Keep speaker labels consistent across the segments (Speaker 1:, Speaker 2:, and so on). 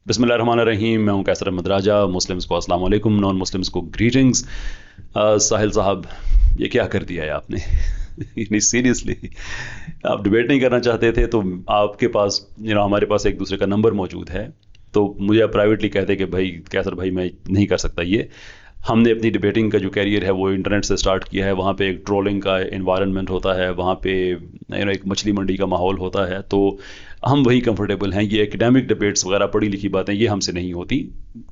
Speaker 1: बिस्मिल्लाहिर्रहमानिर्रहीम। मैं हूं कैसर अहमद राजा। मुस्लिम्स को अस्सलाम वालेकुम, नॉन मुस्लिम्स को ग्रीटिंग्स। साहिल साहब, ये क्या कर दिया है आपने? नहीं, सीरियसली, आप डिबेट नहीं करना चाहते थे तो आपके पास हमारे पास एक दूसरे का नंबर मौजूद है, तो मुझे आप प्राइवेटली कहते कि भाई कैसर भाई मैं नहीं कर सकता ये। हमने अपनी डिबेटिंग का जो कैरियर है वो इंटरनेट से स्टार्ट किया है। वहाँ पे एक ट्रोलिंग का एनवायरनमेंट होता है, वहाँ पे एक मछली मंडी का माहौल होता है, तो हम वही कंफर्टेबल हैं। ये एकेडमिक डिबेट्स वगैरह पढ़ी लिखी बातें ये हमसे नहीं होती।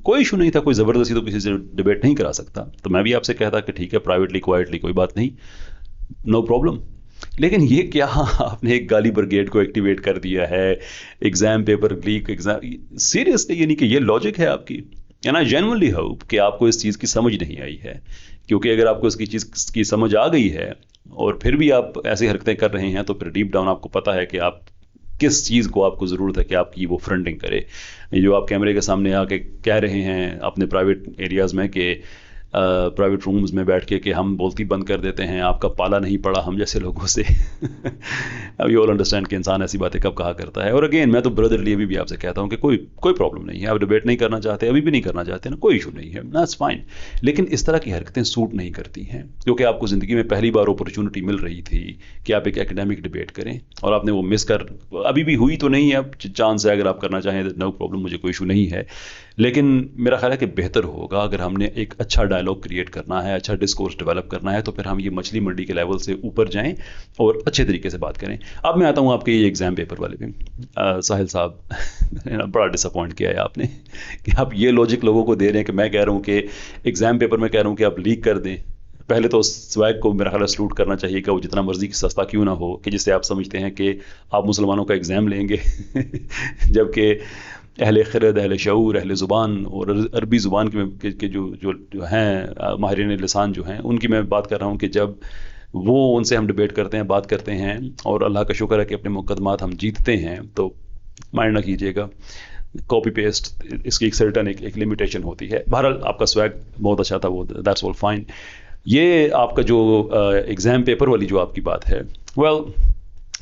Speaker 1: कोई इशू नहीं था, कोई ज़बरदस्ती तो किसी से डिबेट नहीं करा सकता, तो मैं भी आपसे कहता कि ठीक है प्राइवेटली क्वाइटली कोई बात नहीं, नो प्रॉब्लम। लेकिन ये क्या आपने एक गाली ब्रिगेड को एक्टिवेट कर दिया है, exam paper leak, exam seriously, यानी कि ये लॉजिक है आपकी? एंड आई जेन्युइनली होप कि आपको इस चीज़ की समझ नहीं आई है, क्योंकि अगर आपको इसकी चीज़ की समझ आ गई है और फिर भी आप ऐसी हरकतें कर रहे हैं तो फिर डीप डाउन आपको पता है कि आप किस चीज़ को आपको ज़रूरत है कि आपकी वो फ्रंटिंग करे। ये जो आप कैमरे के सामने आके कह रहे हैं अपने प्राइवेट एरियाज़ में कि प्राइवेट रूम्स में बैठ के हम बोलती बंद कर देते हैं, आपका पाला नहीं पड़ा हम जैसे लोगों से। अब यू ऑल अंडरस्टैंड कि इंसान ऐसी बातें कब कहा करता है। और अगेन मैं तो ब्रदरली अभी भी आपसे कहता हूँ कि कोई प्रॉब्लम नहीं है, आप डिबेट नहीं करना चाहते, अभी भी नहीं करना चाहते ना, कोई इशू नहीं है, दैट्स फाइन। लेकिन इस तरह की हरकतें सूट नहीं करती हैं, क्योंकि आपको ज़िंदगी में पहली बार अपॉर्चुनिटी मिल रही थी कि आप एक एकेडमिक डिबेट करें और आपने वो मिस कर, अभी भी हुई तो नहीं है, अब चांस है, अगर आप करना चाहें नो प्रॉब्लम, मुझे कोई इशू नहीं है। लेकिन मेरा ख्याल है कि बेहतर होगा अगर हमने एक अच्छा डायलॉग क्रिएट करना है, अच्छा डिस्कोर्स डेवलप करना है, तो फिर हम ये मछली मंडी के लेवल से ऊपर जाएं और अच्छे तरीके से बात करें। अब मैं आता हूँ आपके ये एग्जाम पेपर वाले पे। साहिल साहब, बड़ा डिसअपॉइंट किया है आपने कि आप ये लॉजिक लोगों को दे रहे हैं कि मैं कह रहा हूँ कि एग्जाम पेपर में कह रहा हूँ कि आप लीक कर दें। पहले तो स्वैग को मेरा ख्याल सलूट करना चाहिए कि वो जितना मर्जी सस्ता क्यों ना हो, कि जिससे आप समझते हैं कि आप मुसलमानों का एग्ज़ाम लेंगे जबकि अहले खिरद, अहले शऊर, अहले ज़ुबान और अरबी ज़ुबान के जो हैं माहिरीन लिसान जो हैं, उनकी मैं बात कर रहा हूँ कि जब वो उनसे हम डिबेट करते हैं, बात करते हैं, और अल्लाह का शुक्र है कि अपने मुकदमात हम जीतते हैं, तो माइंड ना कीजिएगा, कॉपी पेस्ट इसकी एक सर्टन एक लिमिटेशन होती है। बहरहाल आपका स्वैग बहुत अच्छा था, वो दैट्स ऑल फाइन। ये आपका जो एग्ज़ाम पेपर वाली जो आपकी बात है, well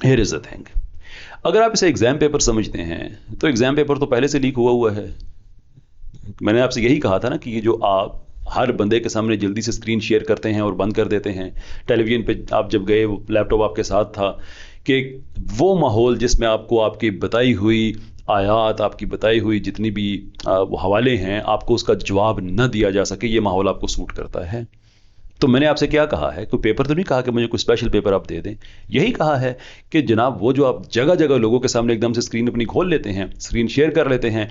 Speaker 1: here is the thing, अगर आप इसे एग्ज़ाम पेपर समझते हैं तो एग्ज़ाम पेपर तो पहले से लीक हुआ है। मैंने आपसे यही कहा था ना कि ये जो आप हर बंदे के सामने जल्दी से स्क्रीन शेयर करते हैं और बंद कर देते हैं, टेलीविज़न पे आप जब गए लैपटॉप आपके साथ था, कि वो माहौल जिसमें आपको आपकी बताई हुई आयात, आपकी बताई हुई जितनी भी वो हवाले हैं, आपको उसका जवाब न दिया जा सके, ये माहौल आपको सूट करता है। तो मैंने आपसे क्या कहा है, कोई पेपर तो नहीं कहा कि मुझे कोई स्पेशल पेपर आप दे दें, यही कहा है कि जनाब वो जो आप जगह जगह लोगों के सामने एकदम से स्क्रीन अपनी खोल लेते हैं, स्क्रीन शेयर कर लेते हैं,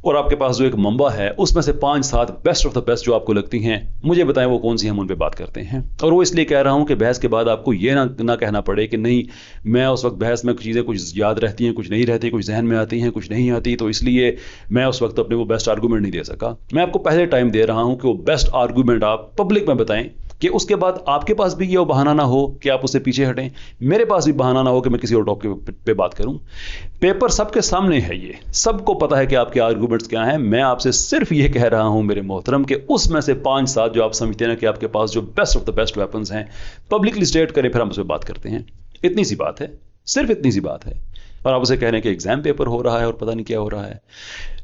Speaker 1: और आपके पास जो एक मंबा है उसमें से 5-7 बेस्ट ऑफ द बेस्ट जो आपको लगती हैं, मुझे बताएं वो कौन सी, हम उन पे बात करते हैं। और वो इसलिए कह रहा हूं कि बहस के बाद आपको ये ना कहना पड़े कि नहीं, मैं उस वक्त बहस में चीज़ें कुछ याद रहती हैं, कुछ नहीं रहती, कुछ जहन में आती हैं, कुछ नहीं आती, तो इसलिए मैं उस वक्त अपने वो बेस्ट आर्गूमेंट नहीं दे सका। मैं आपको पहले टाइम दे रहा हूं कि वो बेस्ट आर्गूमेंट आप पब्लिक में बताएं, कि उसके बाद आपके पास भी ये बहाना ना हो कि आप उससे पीछे हटें, मेरे पास भी बहाना ना हो कि मैं किसी और टॉपिक पे बात करूं। पेपर सबके सामने है, ये सबको पता है कि आपके आर्गूमेंट्स क्या हैं। मैं आपसे सिर्फ ये कह रहा हूं मेरे मोहतरम कि उसमें से 5-7 जो आप समझते हैं कि आपके पास जो best of the best weapons हैं, पब्लिकली स्टेट करें, फिर हम उस पर बात करते हैं। इतनी सी बात है, सिर्फ इतनी सी बात है। और आप उसे कह रहे हैं कि एग्जाम पेपर हो रहा है और पता नहीं क्या हो रहा है,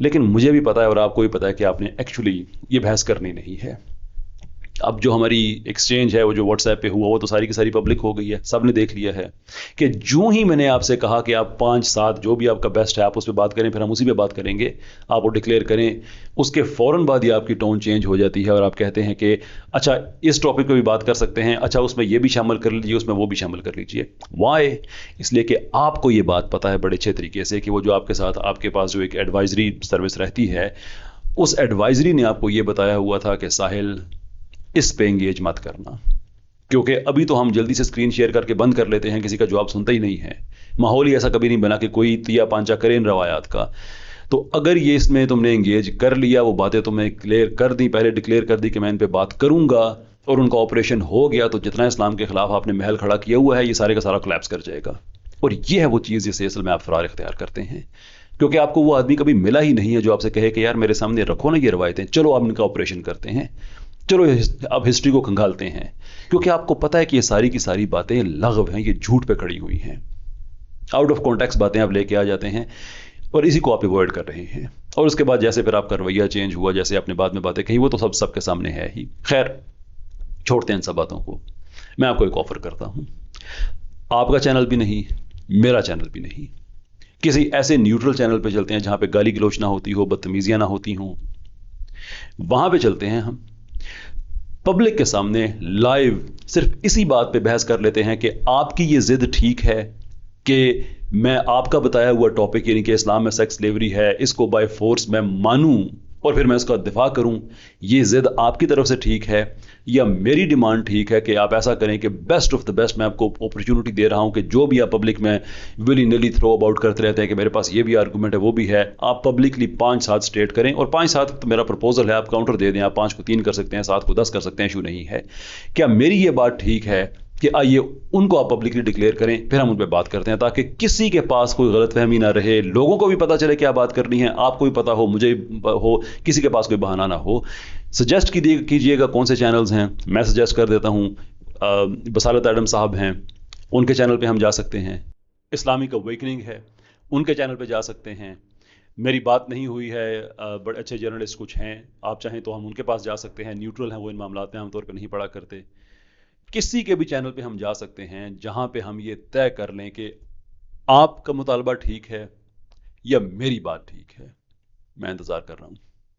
Speaker 1: लेकिन मुझे भी पता है और आपको भी पता है कि आपने एक्चुअली ये बहस करनी नहीं है। अब जो हमारी एक्सचेंज है वो जो व्हाट्सएप पे हुआ, वो तो सारी की सारी पब्लिक हो गई है, सब ने देख लिया है कि जो ही मैंने आपसे कहा कि आप 5-7 जो भी आपका बेस्ट है आप उस पर बात करें, फिर हम उसी पे बात करेंगे, आप वो डिक्लेयर करें, उसके फ़ौरन बाद ही आपकी टोन चेंज हो जाती है और आप कहते हैं कि अच्छा इस टॉपिक पे भी बात कर सकते हैं, अच्छा उसमें ये भी शामिल कर लीजिए, उसमें वो भी शामिल कर लीजिए। वाई? इसलिए कि आपको ये बात पता है बड़े अच्छे तरीके से कि वो जो आपके साथ आपके पास जो एक एडवाइजरी सर्विस रहती है, उस एडवाइजरी ने आपको ये बताया हुआ था कि साहिल इस पे एंगेज मत करना, क्योंकि अभी तो हम जल्दी से स्क्रीन शेयर करके बंद कर लेते हैं, किसी का जवाब सुनता ही नहीं है, माहौल ही ऐसा कभी नहीं बना कि कोई तिया पांचा करे इन रवायात का। तो अगर ये इसमें तुमने एंगेज कर लिया, वो बातें तुमने क्लियर कर दी, पहले डिक्लेयर कर दी कि मैं इन पे बात करूंगा, और उनका ऑपरेशन हो गया, तो जितना इस्लाम के खिलाफ आपने महल खड़ा किया हुआ है, ये सारे का सारा कोलैप्स कर जाएगा। और ये है वो चीज़ जिसे असल में आप फरार इख्तियार करते हैं, क्योंकि आपको वो आदमी कभी मिला ही नहीं है जो आपसे कहे कि यार मेरे सामने रखो ना ये रवायतें, चलो आप इनका ऑपरेशन करते हैं, चलो अब हिस्ट्री को खंगालते हैं, क्योंकि आपको पता है कि ये सारी की सारी बातें लग़व हैं, ये झूठ पे खड़ी हुई हैं, आउट ऑफ कॉन्टेक्स्ट बातें आप लेके आ जाते हैं और इसी को आप अवॉइड कर रहे हैं। और उसके बाद जैसे फिर आपका रवैया चेंज हुआ, जैसे आपने बाद में बातें कही, वो तो सबके सामने है ही। खैर, छोड़ते हैं इन सब बातों को। मैं आपको एक ऑफर करता हूं, आपका चैनल भी नहीं, मेरा चैनल भी नहीं, किसी ऐसे न्यूट्रल चैनल पे चलते हैं जहां पे गाली गलौच ना होती हो, बदतमीजियां ना होती हों। वहां पे चलते हैं हम, पब्लिक के सामने लाइव सिर्फ इसी बात पे बहस कर लेते हैं कि आपकी ये जिद ठीक है कि मैं आपका बताया हुआ टॉपिक, यानी कि इस्लाम में सेक्स स्लेवरी है, इसको बाय फोर्स मैं मानूं और फिर मैं इसका दिफा करूं, ये जिद आपकी तरफ से ठीक है, या मेरी डिमांड ठीक है कि आप ऐसा करें कि बेस्ट ऑफ द बेस्ट मैं आपको अपॉर्चुनिटी दे रहा हूं कि जो भी आप पब्लिक में विली निली थ्रो अबाउट करते रहते हैं कि मेरे पास ये भी आर्गूमेंट है, वो भी है, आप पब्लिकली 5-7 स्टेट करें, और 5-7 तो मेरा प्रपोजल है, आप काउंटर दे दें, आप 5 को 3 कर सकते हैं, 7 को 10 कर सकते हैं, इशू नहीं है। क्या मेरी ये बात ठीक है कि आइए उनको आप पब्लिकली डिक्लेयर करें, फिर हम उन पर बात करते हैं, ताकि किसी के पास कोई गलतफहमी ना रहे, लोगों को भी पता चले क्या बात करनी है, आपको भी पता हो, मुझे हो, किसी के पास कोई बहाना ना हो। सजेस्ट कीजिएगा कौन से चैनल्स हैं, मैं सजेस्ट कर देता हूँ। बसारत एडम साहब हैं, उनके चैनल पे हम जा सकते हैं। इस्लामिक अवेकनिंग है, उनके चैनल पे जा सकते हैं। मेरी बात नहीं हुई है, बड़े अच्छे जर्नलिस्ट कुछ हैं, आप चाहें तो हम उनके पास जा सकते हैं, न्यूट्रल हैं वो इन मामलात में आमतौर पर नहीं पढ़ा करते। किसी के भी चैनल पे हम जा सकते हैं जहां पे हम ये तय कर लें कि आपका मुतालबा ठीक है या मेरी बात ठीक है। मैं इंतज़ार कर रहा हूं।